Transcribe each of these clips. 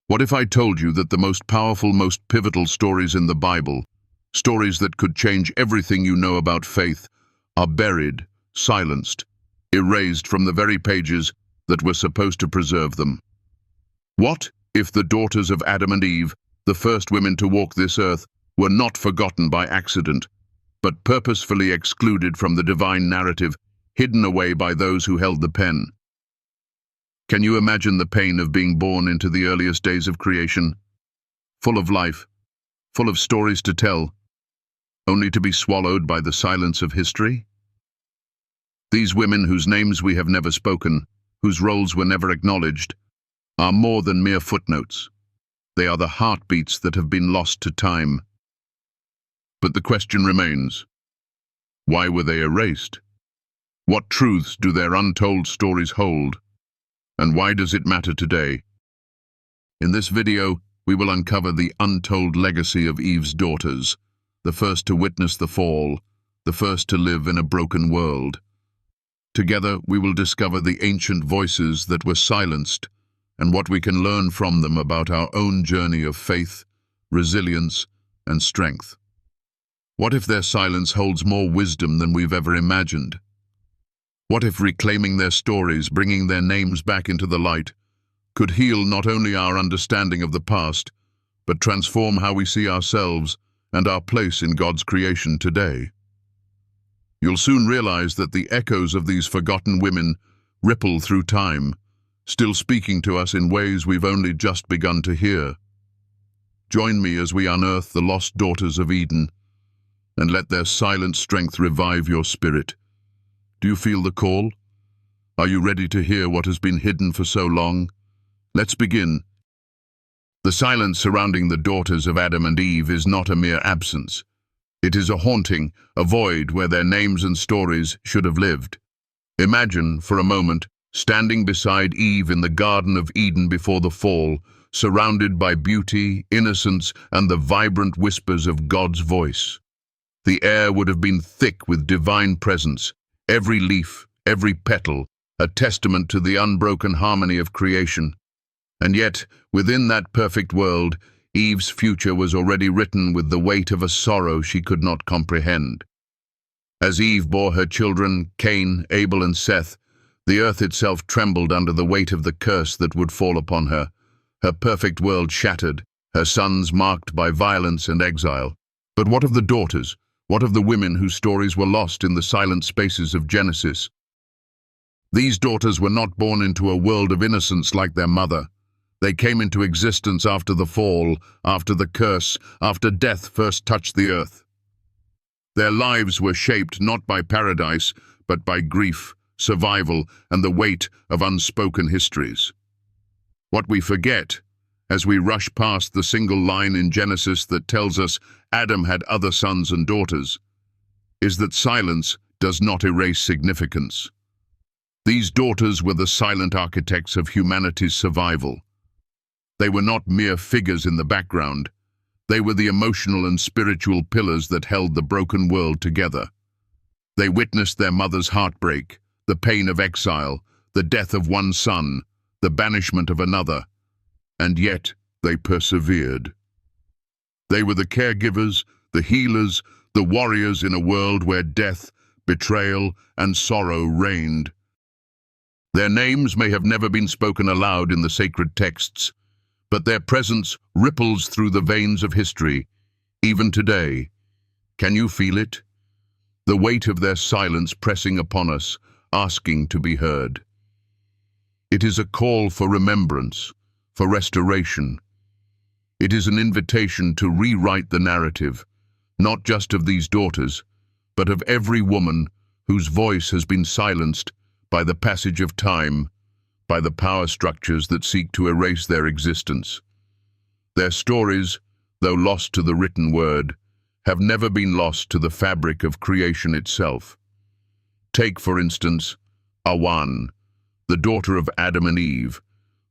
What if I told you that the most powerful, most pivotal stories in the Bible, stories that could change everything you know about faith, are buried, silenced, erased from the very pages that were supposed to preserve them? What if the daughters of Adam and Eve, the first women to walk this earth, were not forgotten by accident, but purposefully excluded from the divine narrative, hidden away by those who held the pen? Can you imagine the pain of being born into the earliest days of creation, full of life, full of stories to tell, only to be swallowed by the silence of history? These women whose names we have never spoken, whose roles were never acknowledged, are more than mere footnotes. They are the heartbeats that have been lost to time. But the question remains, why were they erased? What truths do their untold stories hold? And why does it matter today? In this video, we will uncover the untold legacy of Eve's daughters, the first to witness the fall, the first to live in a broken world. Together, we will discover the ancient voices that were silenced and what we can learn from them about our own journey of faith, resilience, and strength. What if their silence holds more wisdom than we've ever imagined? What if reclaiming their stories, bringing their names back into the light, could heal not only our understanding of the past, but transform how we see ourselves and our place in God's creation today? You'll soon realize that the echoes of these forgotten women ripple through time, still speaking to us in ways we've only just begun to hear. Join me as we unearth the lost daughters of Eden, and let their silent strength revive your spirit. Do you feel the call? Are you ready to hear what has been hidden for so long? Let's begin. The silence surrounding the daughters of Adam and Eve is not a mere absence. It is a haunting, a void where their names and stories should have lived. Imagine, for a moment, standing beside Eve in the Garden of Eden before the fall, surrounded by beauty, innocence, and the vibrant whispers of God's voice. The air would have been thick with divine presence, every leaf, every petal, a testament to the unbroken harmony of creation. And yet, within that perfect world, Eve's future was already written with the weight of a sorrow she could not comprehend. As Eve bore her children, Cain, Abel, and Seth, the earth itself trembled under the weight of the curse that would fall upon her, her perfect world shattered, her sons marked by violence and exile. But what of the daughters? What of the women whose stories were lost in the silent spaces of Genesis? These daughters were not born into a world of innocence like their mother. They came into existence after the fall, after the curse, after death first touched the earth. Their lives were shaped not by paradise, but by grief, survival, and the weight of unspoken histories. What we forget, as we rush past the single line in Genesis that tells us Adam had other sons and daughters, is that silence does not erase significance. These daughters were the silent architects of humanity's survival. They were not mere figures in the background. They were the emotional and spiritual pillars that held the broken world together. They witnessed their mother's heartbreak, the pain of exile, the death of one son, the banishment of another, and yet they persevered. They were the caregivers, the healers, the warriors in a world where death, betrayal, and sorrow reigned. Their names may have never been spoken aloud in the sacred texts, but their presence ripples through the veins of history, even today. Can you feel it? The weight of their silence pressing upon us, asking to be heard. It is a call for remembrance, for restoration. It is an invitation to rewrite the narrative, not just of these daughters, but of every woman whose voice has been silenced by the passage of time, by the power structures that seek to erase their existence. Their stories, though lost to the written word, have never been lost to the fabric of creation itself. Take, for instance, Awan, the daughter of Adam and Eve,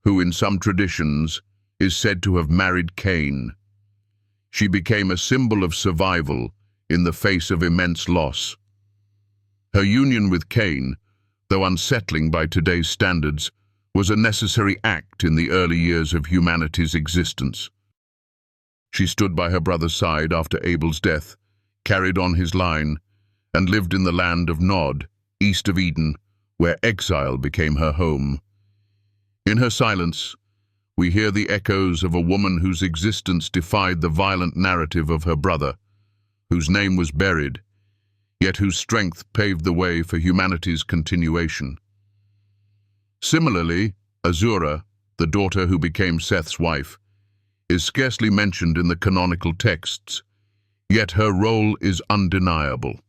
who in some traditions is said to have married Cain. She became a symbol of survival in the face of immense loss. Her union with Cain, though unsettling by today's standards, was a necessary act in the early years of humanity's existence. She stood by her brother's side after Abel's death, carried on his line, and lived in the land of Nod, east of Eden, where exile became her home. In her silence, we hear the echoes of a woman whose existence defied the violent narrative of her brother, whose name was buried, yet whose strength paved the way for humanity's continuation. Similarly, Azura, the daughter who became Seth's wife, is scarcely mentioned in the canonical texts, yet her role is undeniable.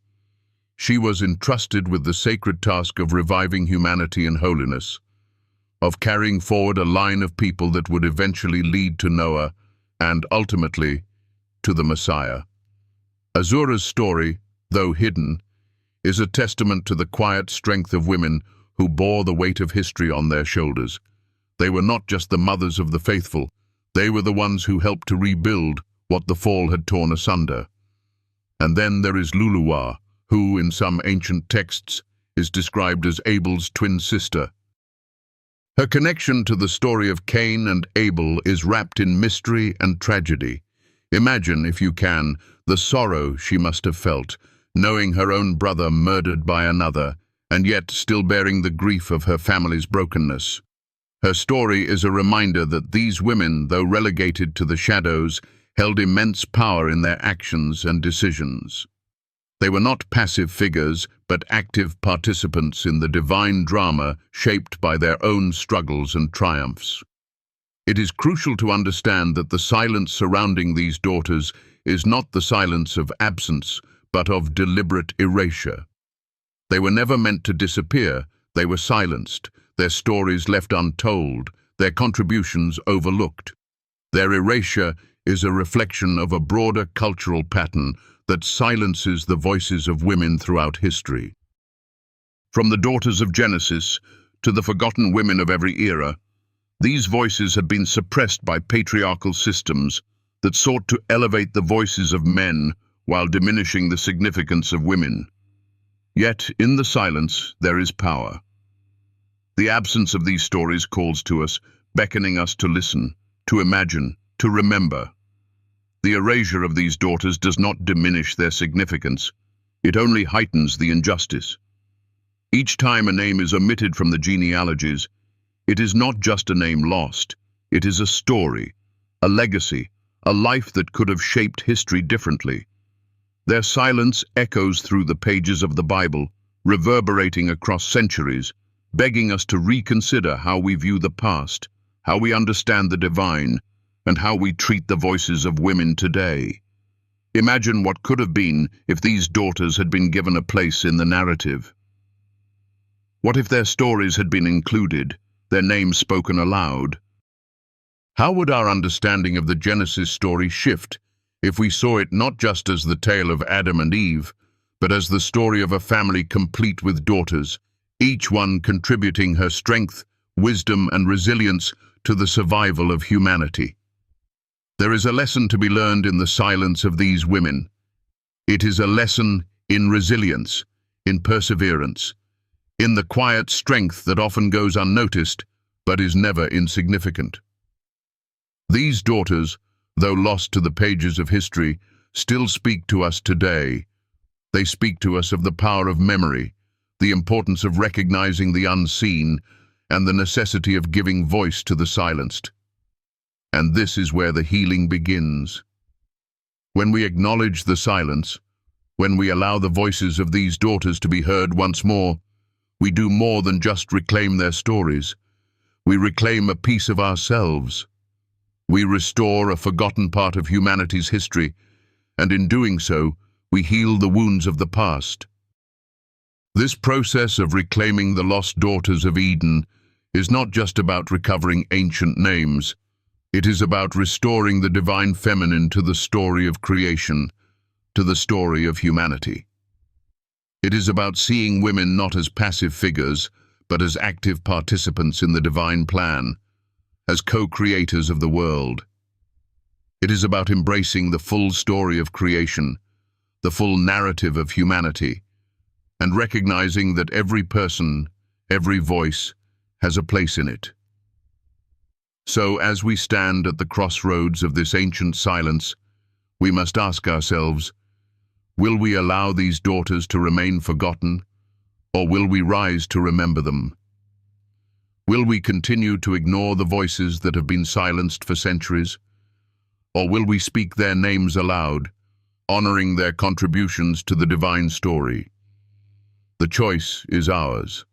She was entrusted with the sacred task of reviving humanity in holiness, of carrying forward a line of people that would eventually lead to Noah and, ultimately, to the Messiah. Azura's story, though hidden, is a testament to the quiet strength of women who bore the weight of history on their shoulders. They were not just the mothers of the faithful, they were the ones who helped to rebuild what the fall had torn asunder. And then there is Luluwa, who, in some ancient texts, is described as Abel's twin sister. Her connection to the story of Cain and Abel is wrapped in mystery and tragedy. Imagine, if you can, the sorrow she must have felt, knowing her own brother murdered by another, and yet still bearing the grief of her family's brokenness. Her story is a reminder that these women, though relegated to the shadows, held immense power in their actions and decisions. They were not passive figures, but active participants in the divine drama shaped by their own struggles and triumphs. It is crucial to understand that the silence surrounding these daughters is not the silence of absence, but of deliberate erasure. They were never meant to disappear, they were silenced, their stories left untold, their contributions overlooked. Their erasure is a reflection of a broader cultural pattern that silences the voices of women throughout history. From the daughters of Genesis to the forgotten women of every era, these voices have been suppressed by patriarchal systems that sought to elevate the voices of men while diminishing the significance of women. Yet, in the silence, there is power. The absence of these stories calls to us, beckoning us to listen, to imagine, to remember. The erasure of these daughters does not diminish their significance. It only heightens the injustice. Each time a name is omitted from the genealogies, it is not just a name lost. It is a story, a legacy, a life that could have shaped history differently. Their silence echoes through the pages of the Bible, reverberating across centuries, begging us to reconsider how we view the past, how we understand the divine, and how we treat the voices of women today. Imagine what could have been if these daughters had been given a place in the narrative. What if their stories had been included, their names spoken aloud? How would our understanding of the Genesis story shift if we saw it not just as the tale of Adam and Eve, but as the story of a family complete with daughters, each one contributing her strength, wisdom, and resilience to the survival of humanity? There is a lesson to be learned in the silence of these women. It is a lesson in resilience, in perseverance, in the quiet strength that often goes unnoticed, but is never insignificant. These daughters, though lost to the pages of history, still speak to us today. They speak to us of the power of memory, the importance of recognizing the unseen, and the necessity of giving voice to the silenced. And this is where the healing begins. When we acknowledge the silence, when we allow the voices of these daughters to be heard once more, we do more than just reclaim their stories. We reclaim a piece of ourselves. We restore a forgotten part of humanity's history, and in doing so, we heal the wounds of the past. This process of reclaiming the lost daughters of Eden is not just about recovering ancient names. It is about restoring the divine feminine to the story of creation, to the story of humanity. It is about seeing women not as passive figures, but as active participants in the divine plan, as co-creators of the world. It is about embracing the full story of creation, the full narrative of humanity, and recognizing that every person, every voice, has a place in it. So, as we stand at the crossroads of this ancient silence, we must ask ourselves, will we allow these daughters to remain forgotten, or will we rise to remember them? Will we continue to ignore the voices that have been silenced for centuries, or will we speak their names aloud, honoring their contributions to the divine story? The choice is ours.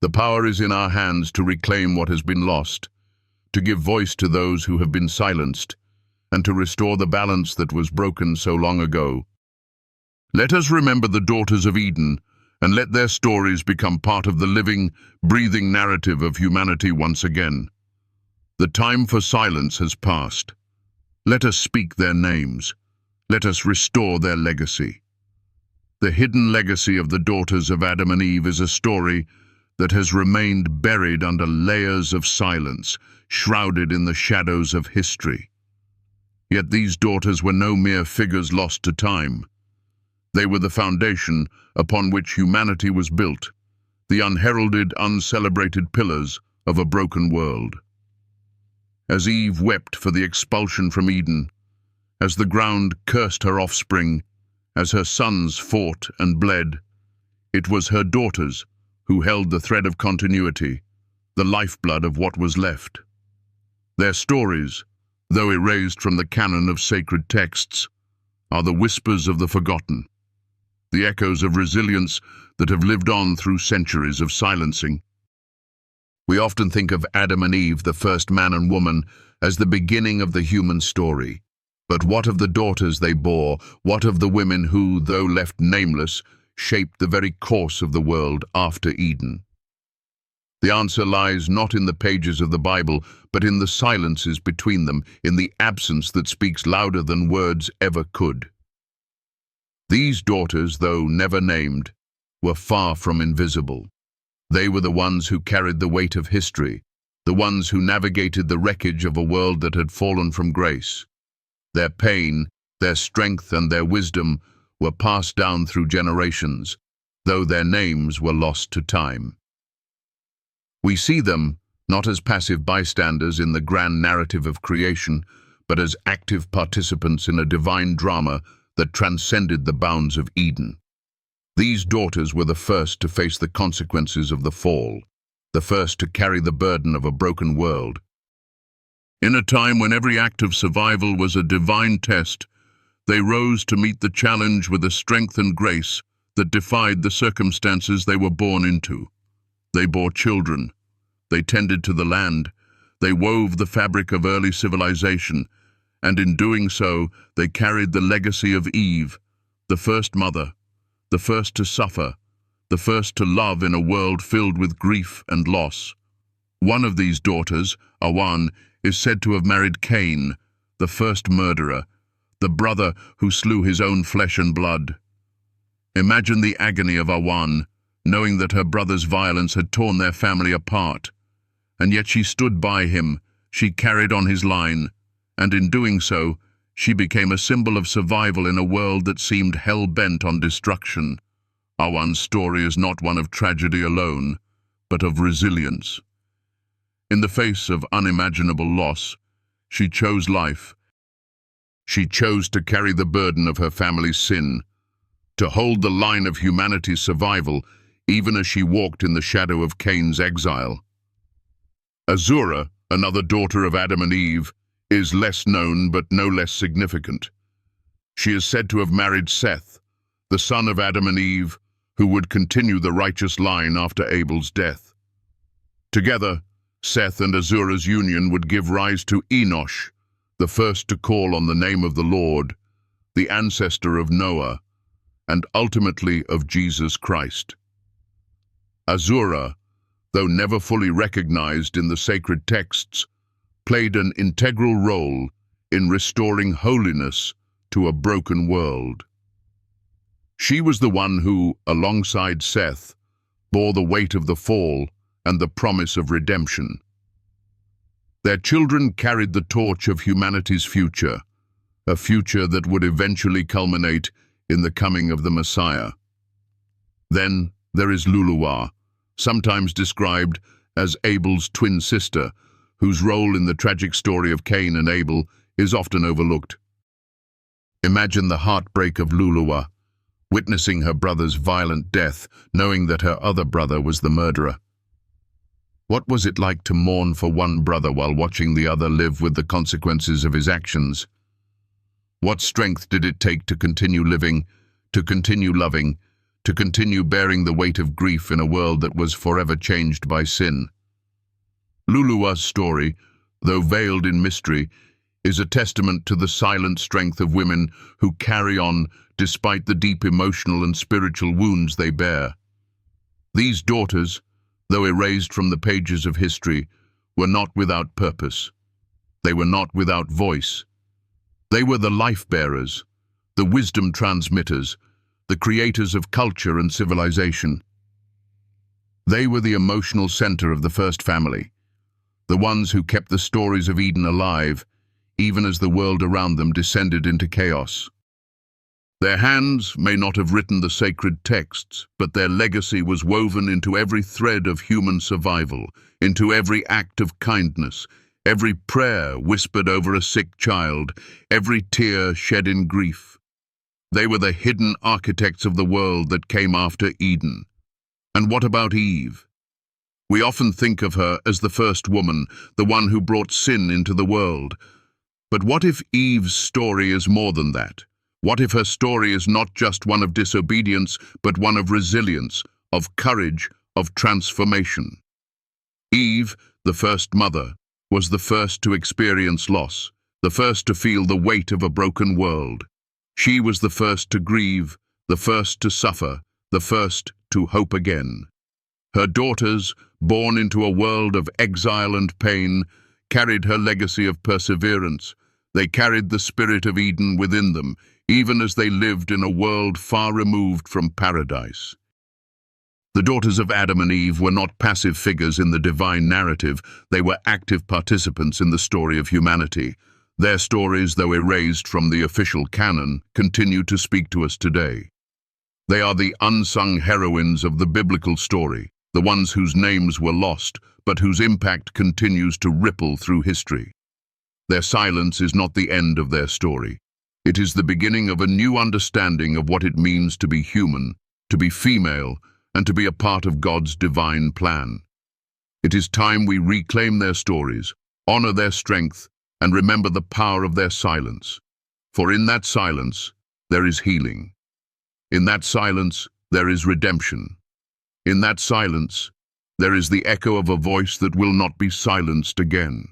The power is in our hands to reclaim what has been lost, to give voice to those who have been silenced, and to restore the balance that was broken so long ago. Let us remember the daughters of Eden, and let their stories become part of the living, breathing narrative of humanity once again. The time for silence has passed. Let us speak their names. Let us restore their legacy. The hidden legacy of the daughters of Adam and Eve is a story that has remained buried under layers of silence, shrouded in the shadows of history. Yet these daughters were no mere figures lost to time. They were the foundation upon which humanity was built, the unheralded, uncelebrated pillars of a broken world. As Eve wept for the expulsion from Eden, as the ground cursed her offspring, as her sons fought and bled, it was her daughters who held the thread of continuity, the lifeblood of what was left. Their stories, though erased from the canon of sacred texts, are the whispers of the forgotten, the echoes of resilience that have lived on through centuries of silencing. We often think of Adam and Eve, the first man and woman, as the beginning of the human story. But what of the daughters they bore? What of the women who, though left nameless, shaped the very course of the world after Eden? The answer lies not in the pages of the Bible, but in the silences between them, in the absence that speaks louder than words ever could. These daughters, though never named, were far from invisible. They were the ones who carried the weight of history, the ones who navigated the wreckage of a world that had fallen from grace. Their pain, their strength, and their wisdom were passed down through generations, though their names were lost to time. We see them not as passive bystanders in the grand narrative of creation, but as active participants in a divine drama that transcended the bounds of Eden. These daughters were the first to face the consequences of the fall, the first to carry the burden of a broken world. In a time when every act of survival was a divine test, they rose to meet the challenge with a strength and grace that defied the circumstances they were born into. They bore children. They tended to the land. They wove the fabric of early civilization, and in doing so, they carried the legacy of Eve, the first mother, the first to suffer, the first to love in a world filled with grief and loss. One of these daughters, Awan, is said to have married Cain, the first murderer, the brother who slew his own flesh and blood. Imagine the agony of Awan, knowing that her brother's violence had torn their family apart. And yet she stood by him, she carried on his line, and in doing so, she became a symbol of survival in a world that seemed hell-bent on destruction. Awan's story is not one of tragedy alone, but of resilience. In the face of unimaginable loss, she chose life. She chose to carry the burden of her family's sin, to hold the line of humanity's survival, even as she walked in the shadow of Cain's exile. Azura, another daughter of Adam and Eve, is less known but no less significant. She is said to have married Seth, the son of Adam and Eve, who would continue the righteous line after Abel's death. Together, Seth and Azura's union would give rise to Enoch, the first to call on the name of the Lord, the ancestor of Noah, and ultimately of Jesus Christ. Azura, though never fully recognized in the sacred texts, played an integral role in restoring holiness to a broken world. She was the one who, alongside Seth, bore the weight of the fall and the promise of redemption. Their children carried the torch of humanity's future, a future that would eventually culminate in the coming of the Messiah. Then there is Luluwa, sometimes described as Abel's twin sister, whose role in the tragic story of Cain and Abel is often overlooked. Imagine the heartbreak of Luluwa, witnessing her brother's violent death, knowing that her other brother was the murderer. What was it like to mourn for one brother while watching the other live with the consequences of his actions? What strength did it take to continue living, to continue loving, to continue bearing the weight of grief in a world that was forever changed by sin? Luluwa's story, though veiled in mystery, is a testament to the silent strength of women who carry on despite the deep emotional and spiritual wounds they bear. These daughters, though erased from the pages of history, were not without purpose. They were not without voice. They were the life-bearers, the wisdom transmitters, the creators of culture and civilization. They were the emotional center of the first family, the ones who kept the stories of Eden alive, even as the world around them descended into chaos. Their hands may not have written the sacred texts, but their legacy was woven into every thread of human survival, into every act of kindness, every prayer whispered over a sick child, every tear shed in grief. They were the hidden architects of the world that came after Eden. And what about Eve? We often think of her as the first woman, the one who brought sin into the world. But what if Eve's story is more than that? What if her story is not just one of disobedience, but one of resilience, of courage, of transformation? Eve, the first mother, was the first to experience loss, the first to feel the weight of a broken world. She was the first to grieve, the first to suffer, the first to hope again. Her daughters, born into a world of exile and pain, carried her legacy of perseverance. They carried the spirit of Eden within them, even as they lived in a world far removed from paradise. The daughters of Adam and Eve were not passive figures in the divine narrative, they were active participants in the story of humanity. Their stories, though erased from the official canon, continue to speak to us today. They are the unsung heroines of the biblical story, the ones whose names were lost, but whose impact continues to ripple through history. Their silence is not the end of their story. It is the beginning of a new understanding of what it means to be human, to be female, and to be a part of God's divine plan. It is time we reclaim their stories, honor their strength, and remember the power of their silence. For in that silence, there is healing. In that silence, there is redemption. In that silence, there is the echo of a voice that will not be silenced again.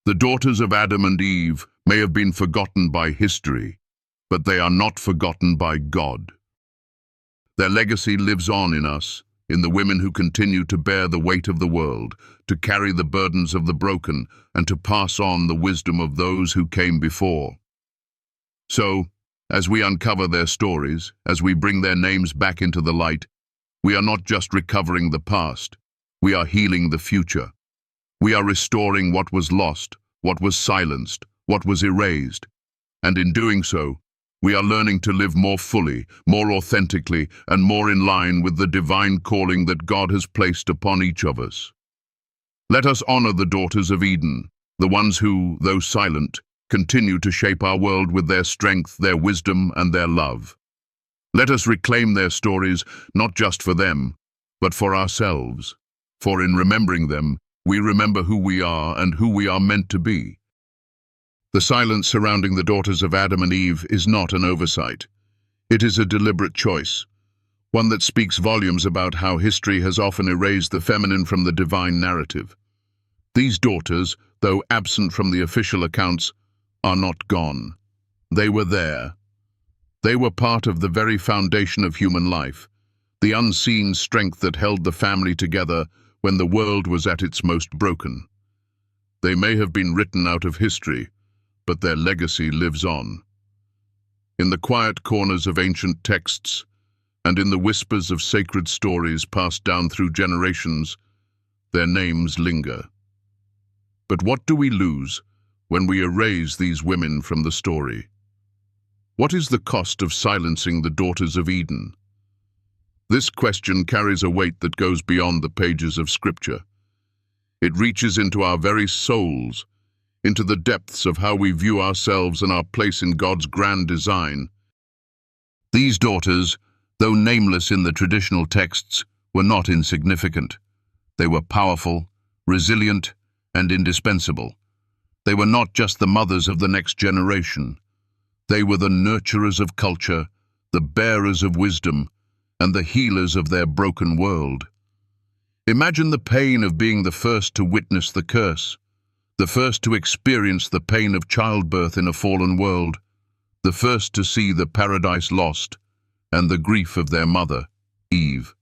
The daughters of Adam and Eve may have been forgotten by history, but they are not forgotten by God. Their legacy lives on in us, in the women who continue to bear the weight of the world, to carry the burdens of the broken, and to pass on the wisdom of those who came before. So, as we uncover their stories, as we bring their names back into the light, we are not just recovering the past, we are healing the future. We are restoring what was lost, what was silenced, what was erased. And in doing so, we are learning to live more fully, more authentically, and more in line with the divine calling that God has placed upon each of us. Let us honor the daughters of Eden, the ones who, though silent, continue to shape our world with their strength, their wisdom, and their love. Let us reclaim their stories, not just for them, but for ourselves. For in remembering them, we remember who we are and who we are meant to be. The silence surrounding the daughters of Adam and Eve is not an oversight. It is a deliberate choice, one that speaks volumes about how history has often erased the feminine from the divine narrative. These daughters, though absent from the official accounts, are not gone. They were there. They were part of the very foundation of human life, the unseen strength that held the family together when the world was at its most broken. They may have been written out of history, but their legacy lives on. In the quiet corners of ancient texts, and in the whispers of sacred stories passed down through generations, their names linger. But what do we lose when we erase these women from the story? What is the cost of silencing the daughters of Eden? This question carries a weight that goes beyond the pages of Scripture. It reaches into our very souls, into the depths of how we view ourselves and our place in God's grand design. These daughters, though nameless in the traditional texts, were not insignificant. They were powerful, resilient, and indispensable. They were not just the mothers of the next generation. They were the nurturers of culture, the bearers of wisdom, and the healers of their broken world. Imagine the pain of being the first to witness the curse, the first to experience the pain of childbirth in a fallen world, the first to see the paradise lost, and the grief of their mother, Eve.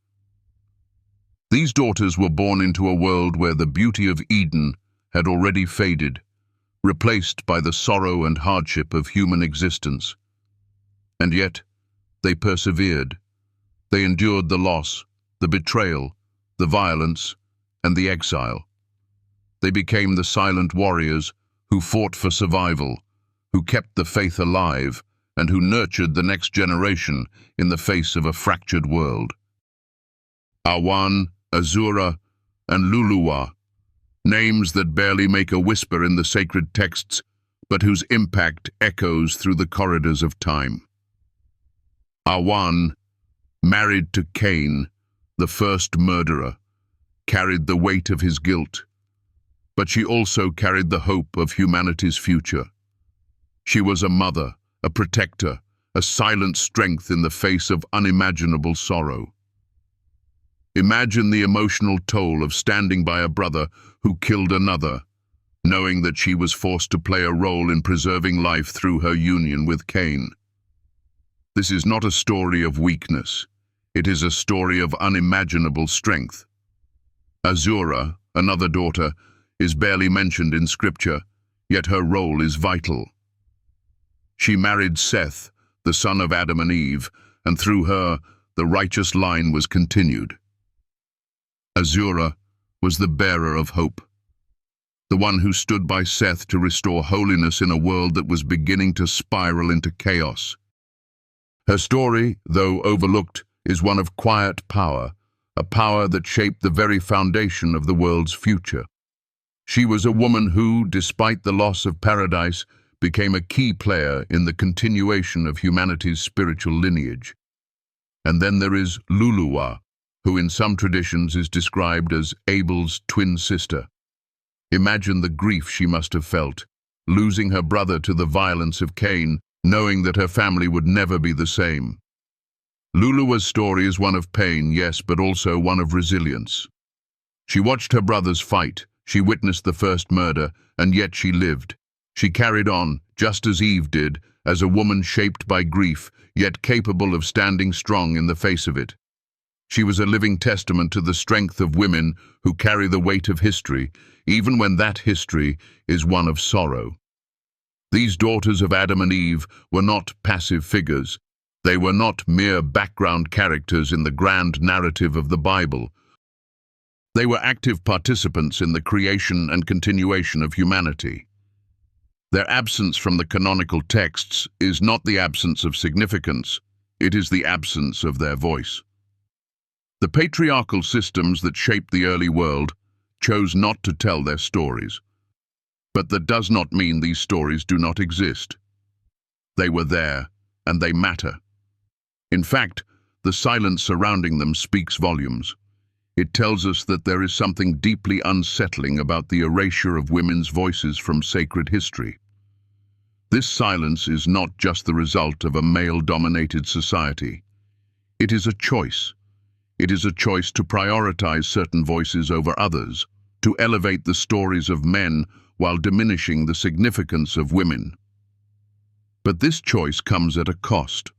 These daughters were born into a world where the beauty of Eden had already faded, replaced by the sorrow and hardship of human existence. And yet, they persevered. They endured the loss, the betrayal, the violence, and the exile. They became the silent warriors who fought for survival, who kept the faith alive, and who nurtured the next generation in the face of a fractured world. Awan, Azura, and Luluwa, names that barely make a whisper in the sacred texts, but whose impact echoes through the corridors of time. Awan, married to Cain, the first murderer, carried the weight of his guilt, but she also carried the hope of humanity's future. She was a mother, a protector, a silent strength in the face of unimaginable sorrow. Imagine the emotional toll of standing by a brother who killed another, knowing that she was forced to play a role in preserving life through her union with Cain. This is not a story of weakness. It is a story of unimaginable strength. Azura, another daughter, is barely mentioned in Scripture, yet her role is vital. She married Seth, the son of Adam and Eve, and through her, the righteous line was continued. Azura was the bearer of hope, the one who stood by Seth to restore holiness in a world that was beginning to spiral into chaos. Her story, though overlooked, is one of quiet power, a power that shaped the very foundation of the world's future. She was a woman who, despite the loss of paradise, became a key player in the continuation of humanity's spiritual lineage. And then there is Luluwa, who in some traditions is described as Abel's twin sister. Imagine the grief she must have felt, losing her brother to the violence of Cain, knowing that her family would never be the same. Luluwa's story is one of pain, yes, but also one of resilience. She watched her brothers fight, she witnessed the first murder, and yet she lived. She carried on, just as Eve did, as a woman shaped by grief, yet capable of standing strong in the face of it. She was a living testament to the strength of women who carry the weight of history, even when that history is one of sorrow. These daughters of Adam and Eve were not passive figures. They were not mere background characters in the grand narrative of the Bible. They were active participants in the creation and continuation of humanity. Their absence from the canonical texts is not the absence of significance, it is the absence of their voice. The patriarchal systems that shaped the early world chose not to tell their stories. But that does not mean these stories do not exist. They were there, and they matter. In fact, the silence surrounding them speaks volumes. It tells us that there is something deeply unsettling about the erasure of women's voices from sacred history. This silence is not just the result of a male-dominated society. It is a choice. It is a choice to prioritize certain voices over others, to elevate the stories of men while diminishing the significance of women. But this choice comes at a cost.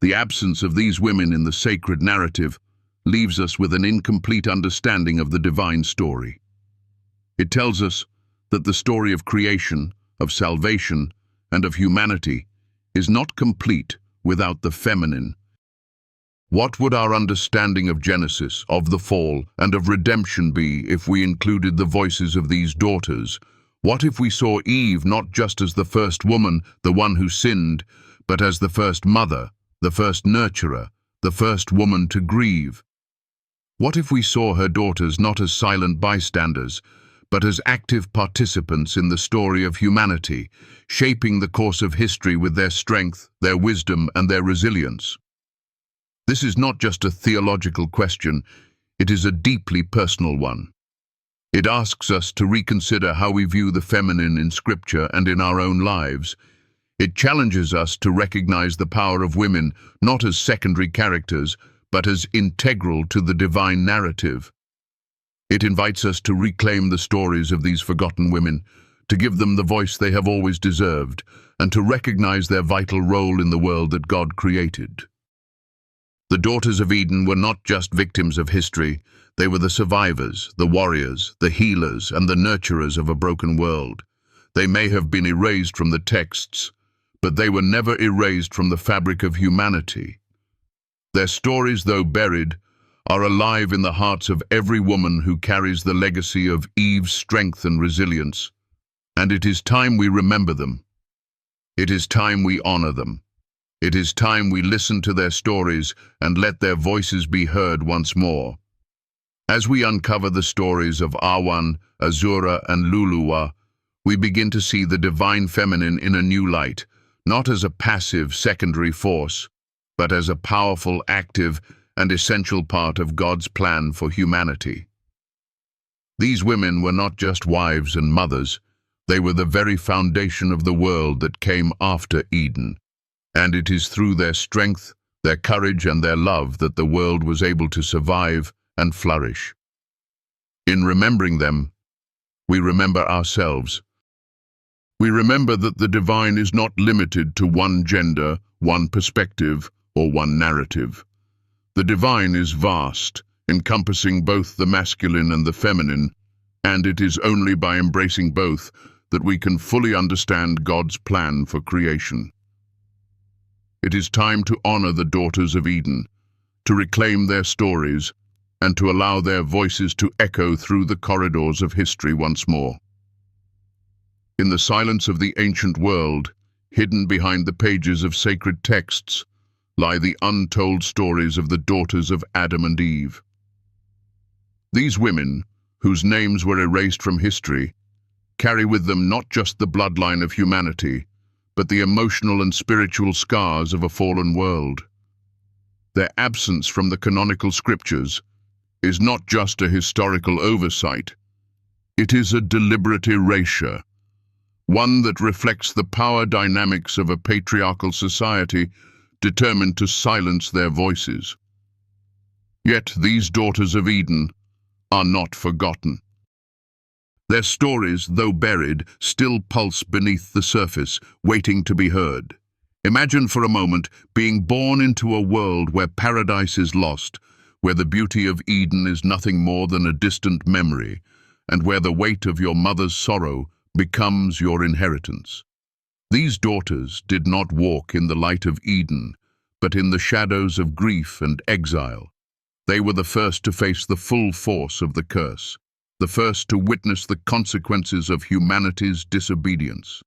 The absence of these women in the sacred narrative leaves us with an incomplete understanding of the divine story. It tells us that the story of creation, of salvation, and of humanity is not complete without the feminine. What would our understanding of Genesis, of the fall, and of redemption be if we included the voices of these daughters? What if we saw Eve not just as the first woman, the one who sinned, but as the first mother, the first nurturer, the first woman to grieve? What if we saw her daughters not as silent bystanders, but as active participants in the story of humanity, shaping the course of history with their strength, their wisdom, and their resilience? This is not just a theological question, it is a deeply personal one. It asks us to reconsider how we view the feminine in Scripture and in our own lives. It challenges us to recognize the power of women not as secondary characters, but as integral to the divine narrative. It invites us to reclaim the stories of these forgotten women, to give them the voice they have always deserved, and to recognize their vital role in the world that God created. The daughters of Eden were not just victims of history, they were the survivors, the warriors, the healers, and the nurturers of a broken world. They may have been erased from the texts, but they were never erased from the fabric of humanity. Their stories, though buried, are alive in the hearts of every woman who carries the legacy of Eve's strength and resilience. And it is time we remember them. It is time we honor them. It is time we listen to their stories and let their voices be heard once more. As we uncover the stories of Awan, Azura, and Luluwa, we begin to see the divine feminine in a new light, not as a passive, secondary force, but as a powerful, active, and essential part of God's plan for humanity. These women were not just wives and mothers, they were the very foundation of the world that came after Eden. And it is through their strength, their courage, and their love that the world was able to survive and flourish. In remembering them, we remember ourselves. We remember that the divine is not limited to one gender, one perspective, or one narrative. The divine is vast, encompassing both the masculine and the feminine, and it is only by embracing both that we can fully understand God's plan for creation. It is time to honor the daughters of Eden, to reclaim their stories, and to allow their voices to echo through the corridors of history once more. In the silence of the ancient world, hidden behind the pages of sacred texts, lie the untold stories of the daughters of Adam and Eve. These women, whose names were erased from history, carry with them not just the bloodline of humanity, but the emotional and spiritual scars of a fallen world. Their absence from the canonical scriptures is not just a historical oversight, it is a deliberate erasure, one that reflects the power dynamics of a patriarchal society determined to silence their voices. Yet these daughters of Eden are not forgotten. Their stories, though buried, still pulse beneath the surface, waiting to be heard. Imagine for a moment being born into a world where paradise is lost, where the beauty of Eden is nothing more than a distant memory, and where the weight of your mother's sorrow becomes your inheritance. These daughters did not walk in the light of Eden, but in the shadows of grief and exile. They were the first to face the full force of the curse, the first to witness the consequences of humanity's disobedience.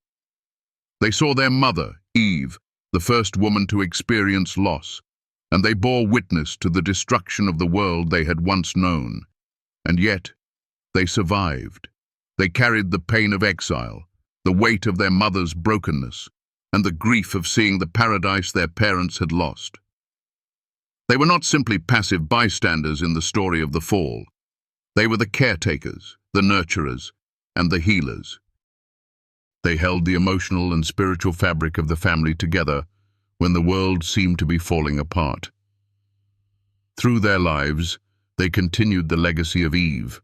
They saw their mother, Eve, the first woman to experience loss, and they bore witness to the destruction of the world they had once known. And yet, they survived. They carried the pain of exile, the weight of their mother's brokenness, and the grief of seeing the paradise their parents had lost. They were not simply passive bystanders in the story of the fall. They were the caretakers, the nurturers, and the healers. They held the emotional and spiritual fabric of the family together when the world seemed to be falling apart. Through their lives, they continued the legacy of Eve,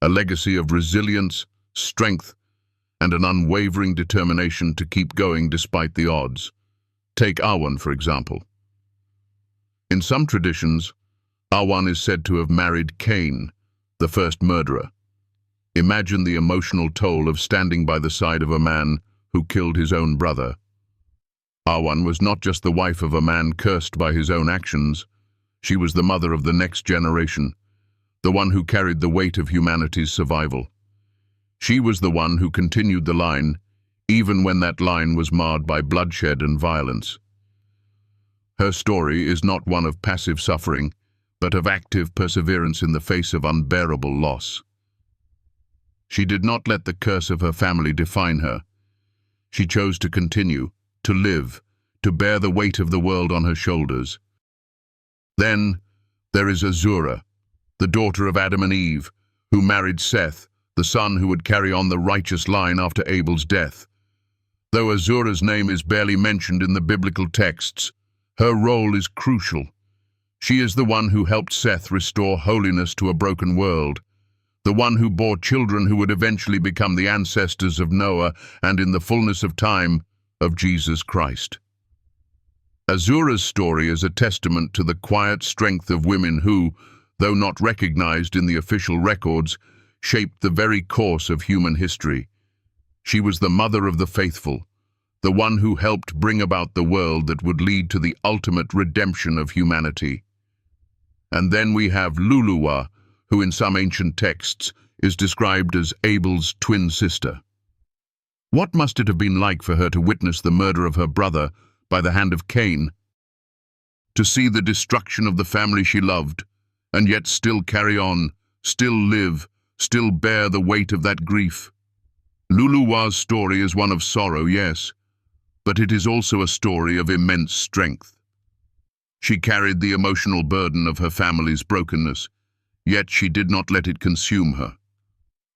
a legacy of resilience, strength, and an unwavering determination to keep going despite the odds. Take Awan, for example. In some traditions, Awan is said to have married Cain, the first murderer. Imagine the emotional toll of standing by the side of a man who killed his own brother. Awan was not just the wife of a man cursed by his own actions, she was the mother of the next generation, the one who carried the weight of humanity's survival. She was the one who continued the line, even when that line was marred by bloodshed and violence. Her story is not one of passive suffering, but of active perseverance in the face of unbearable loss. She did not let the curse of her family define her. She chose to continue, to live, to bear the weight of the world on her shoulders. Then there is Azura, the daughter of Adam and Eve, who married Seth, the son who would carry on the righteous line after Abel's death. Though Azura's name is barely mentioned in the biblical texts, her role is crucial. She is the one who helped Seth restore holiness to a broken world, the one who bore children who would eventually become the ancestors of Noah and, in the fullness of time, of Jesus Christ. Azura's story is a testament to the quiet strength of women who, though not recognized in the official records, shaped the very course of human history. She was the mother of the faithful, the one who helped bring about the world that would lead to the ultimate redemption of humanity. And then we have Luluwa, who in some ancient texts is described as Abel's twin sister. What must it have been like for her to witness the murder of her brother by the hand of Cain? To see the destruction of the family she loved, and yet still carry on, still live, still bear the weight of that grief. Luluwa's story is one of sorrow, yes, but it is also a story of immense strength. She carried the emotional burden of her family's brokenness, yet she did not let it consume her.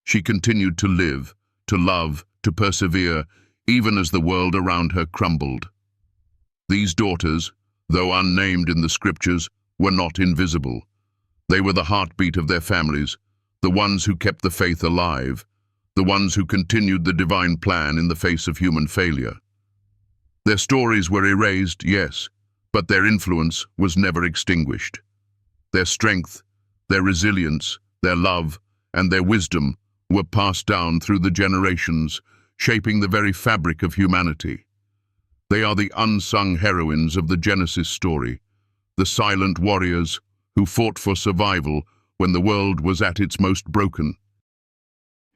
She continued to live, to love, to persevere, even as the world around her crumbled. These daughters, though unnamed in the scriptures, were not invisible. They were the heartbeat of their families, the ones who kept the faith alive, the ones who continued the divine plan in the face of human failure. Their stories were erased, yes, but their influence was never extinguished. Their strength, their resilience, their love, and their wisdom were passed down through the generations, shaping the very fabric of humanity. They are the unsung heroines of the Genesis story, the silent warriors who fought for survival when the world was at its most broken.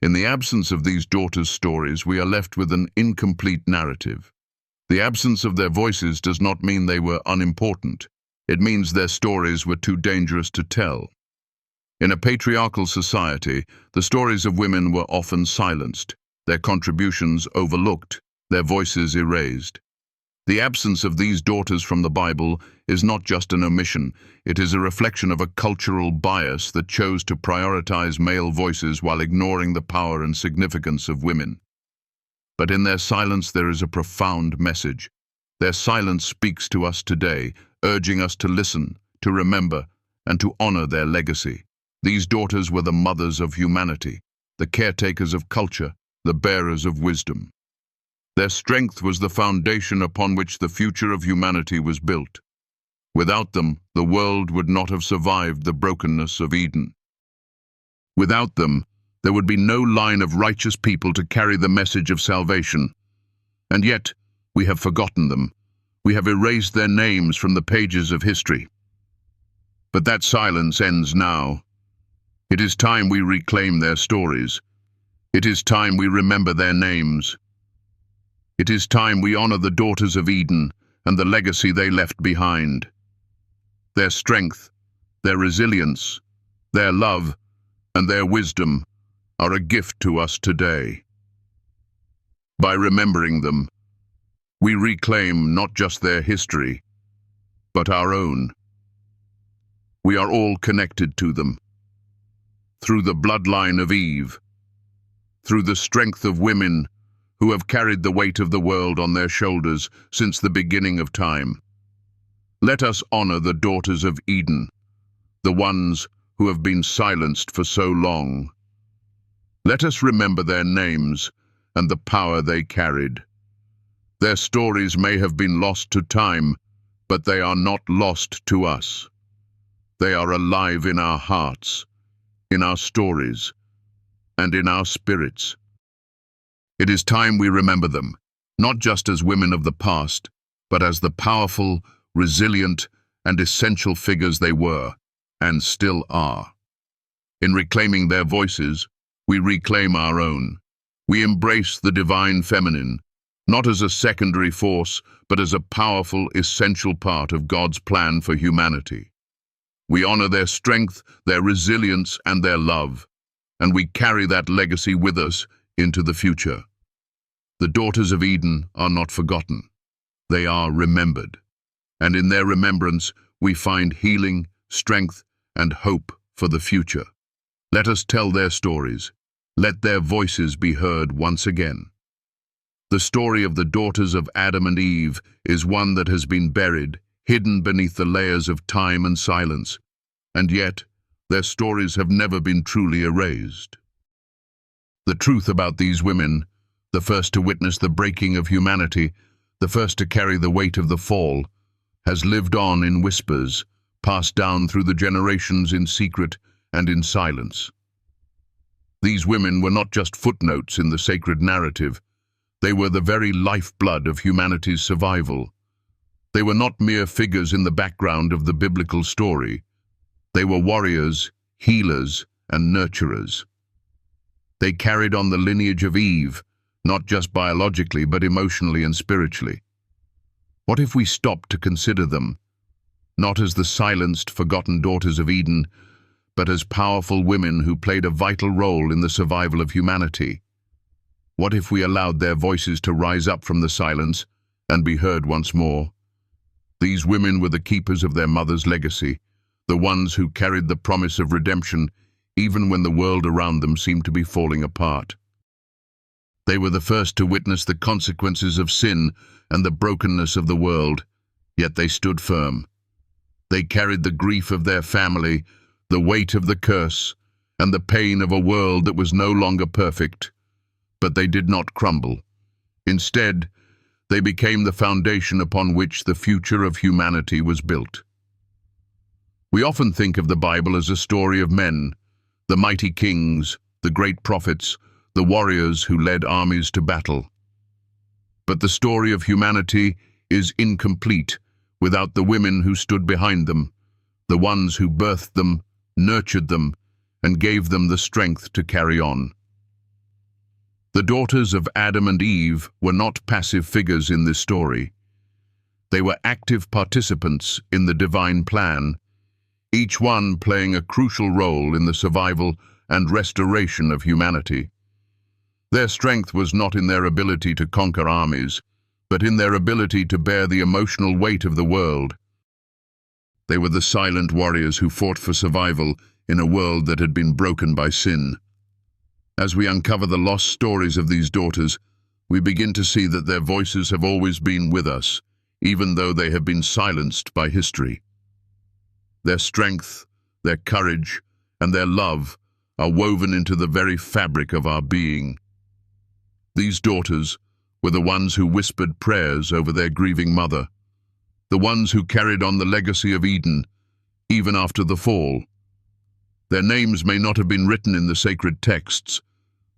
In the absence of these daughters' stories, we are left with an incomplete narrative. The absence of their voices does not mean they were unimportant. It means their stories were too dangerous to tell. In a patriarchal society, the stories of women were often silenced, their contributions overlooked, their voices erased. The absence of these daughters from the Bible is not just an omission, it is a reflection of a cultural bias that chose to prioritize male voices while ignoring the power and significance of women. But in their silence there is a profound message. Their silence speaks to us today, urging us to listen, to remember, and to honor their legacy. These daughters were the mothers of humanity, the caretakers of culture, the bearers of wisdom. Their strength was the foundation upon which the future of humanity was built. Without them, the world would not have survived the brokenness of Eden. Without them, there would be no line of righteous people to carry the message of salvation. And yet, we have forgotten them. We have erased their names from the pages of history. But that silence ends now. It is time we reclaim their stories. It is time we remember their names. It is time we honor the daughters of Eden and the legacy they left behind. Their strength, their resilience, their love, and their wisdom are a gift to us today. By remembering them, we reclaim not just their history, but our own. We are all connected to them. Through the bloodline of Eve, through the strength of women who have carried the weight of the world on their shoulders since the beginning of time. Let us honor the daughters of Eden, the ones who have been silenced for so long. Let us remember their names and the power they carried. Their stories may have been lost to time, but they are not lost to us. They are alive in our hearts, in our stories, and in our spirits. It is time we remember them, not just as women of the past, but as the powerful, resilient, and essential figures they were, and still are. In reclaiming their voices, we reclaim our own. We embrace the divine feminine, not as a secondary force, but as a powerful, essential part of God's plan for humanity. We honor their strength, their resilience, and their love, and we carry that legacy with us into the future. The daughters of Eden are not forgotten. They are remembered, and in their remembrance we find healing, strength, and hope for the future. Let us tell their stories. Let their voices be heard once again. The story of the daughters of Adam and Eve is one that has been buried, hidden beneath the layers of time and silence, and yet their stories have never been truly erased. The truth about these women, the first to witness the breaking of humanity, the first to carry the weight of the fall, has lived on in whispers, passed down through the generations in secret and in silence. These women were not just footnotes in the sacred narrative. They were the very lifeblood of humanity's survival. They were not mere figures in the background of the biblical story. They were warriors, healers, and nurturers. They carried on the lineage of Eve, not just biologically, but emotionally and spiritually. What if we stopped to consider them, not as the silenced, forgotten daughters of Eden, but as powerful women who played a vital role in the survival of humanity? What if we allowed their voices to rise up from the silence and be heard once more? These women were the keepers of their mother's legacy, the ones who carried the promise of redemption even when the world around them seemed to be falling apart. They were the first to witness the consequences of sin and the brokenness of the world, yet they stood firm. They carried the grief of their family, the weight of the curse, and the pain of a world that was no longer perfect. But they did not crumble. Instead, they became the foundation upon which the future of humanity was built. We often think of the Bible as a story of men, the mighty kings, the great prophets, the warriors who led armies to battle. But the story of humanity is incomplete without the women who stood behind them, the ones who birthed them, nurtured them, and gave them the strength to carry on. The daughters of Adam and Eve were not passive figures in this story. They were active participants in the divine plan, each one playing a crucial role in the survival and restoration of humanity. Their strength was not in their ability to conquer armies, but in their ability to bear the emotional weight of the world. They were the silent warriors who fought for survival in a world that had been broken by sin. As we uncover the lost stories of these daughters, we begin to see that their voices have always been with us, even though they have been silenced by history. Their strength, their courage, and their love are woven into the very fabric of our being. These daughters were the ones who whispered prayers over their grieving mother, the ones who carried on the legacy of Eden, even after the fall. Their names may not have been written in the sacred texts,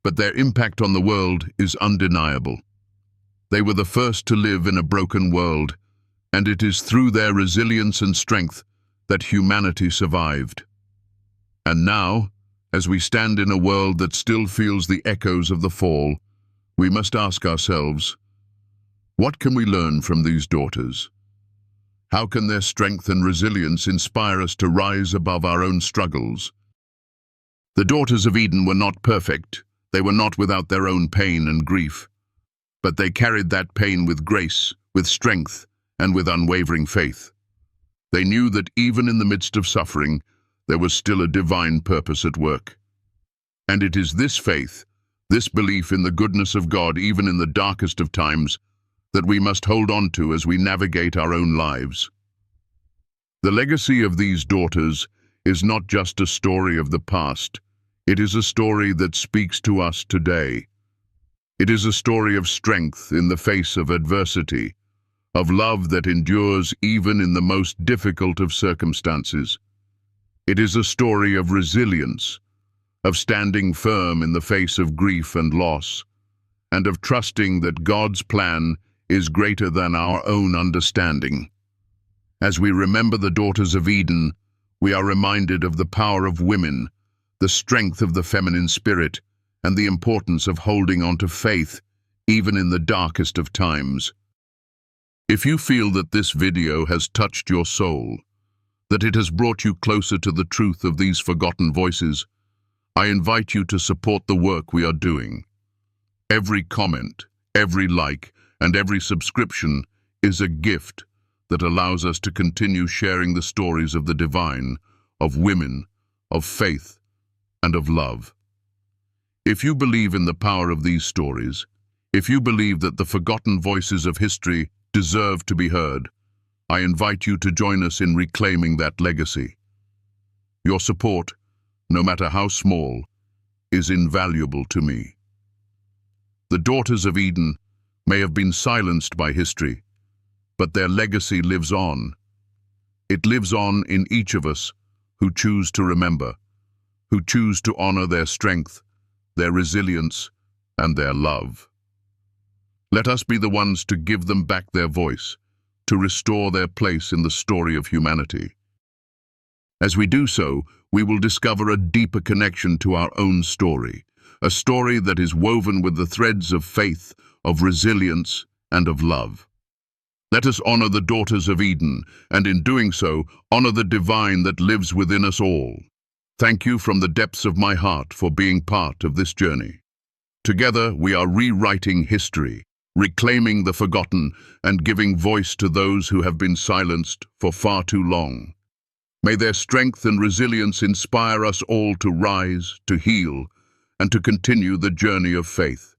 but their impact on the world is undeniable. They were the first to live in a broken world, and it is through their resilience and strength that humanity survived. And now, as we stand in a world that still feels the echoes of the fall, we must ask ourselves, what can we learn from these daughters? How can their strength and resilience inspire us to rise above our own struggles? The daughters of Eden were not perfect. They were not without their own pain and grief. But they carried that pain with grace, with strength, and with unwavering faith. They knew that even in the midst of suffering, there was still a divine purpose at work. And it is this faith, this belief in the goodness of God even in the darkest of times, that we must hold on to as we navigate our own lives. The legacy of these daughters is not just a story of the past. It is a story that speaks to us today. It is a story of strength in the face of adversity, of love that endures even in the most difficult of circumstances. It is a story of resilience, of standing firm in the face of grief and loss, and of trusting that God's plan is greater than our own understanding. As we remember the daughters of Eden, we are reminded of the power of women, the strength of the feminine spirit, and the importance of holding on to faith, even in the darkest of times. If you feel that this video has touched your soul, that it has brought you closer to the truth of these forgotten voices, I invite you to support the work we are doing. Every comment, every like, and every subscription is a gift that allows us to continue sharing the stories of the divine, of women, of faith, and of love. If you believe in the power of these stories, if you believe that the forgotten voices of history deserve to be heard, I invite you to join us in reclaiming that legacy. Your support, no matter how small, is invaluable to me. The daughters of Eden may have been silenced by history, but their legacy lives on. It lives on in each of us who choose to remember, who choose to honor their strength, their resilience, and their love. Let us be the ones to give them back their voice, to restore their place in the story of humanity. As we do so, we will discover a deeper connection to our own story, a story that is woven with the threads of faith, of resilience, and of love. Let us honor the daughters of Eden, and in doing so, honor the divine that lives within us all. Thank you from the depths of my heart for being part of this journey. Together, we are rewriting history, reclaiming the forgotten, and giving voice to those who have been silenced for far too long. May their strength and resilience inspire us all to rise, to heal, and to continue the journey of faith.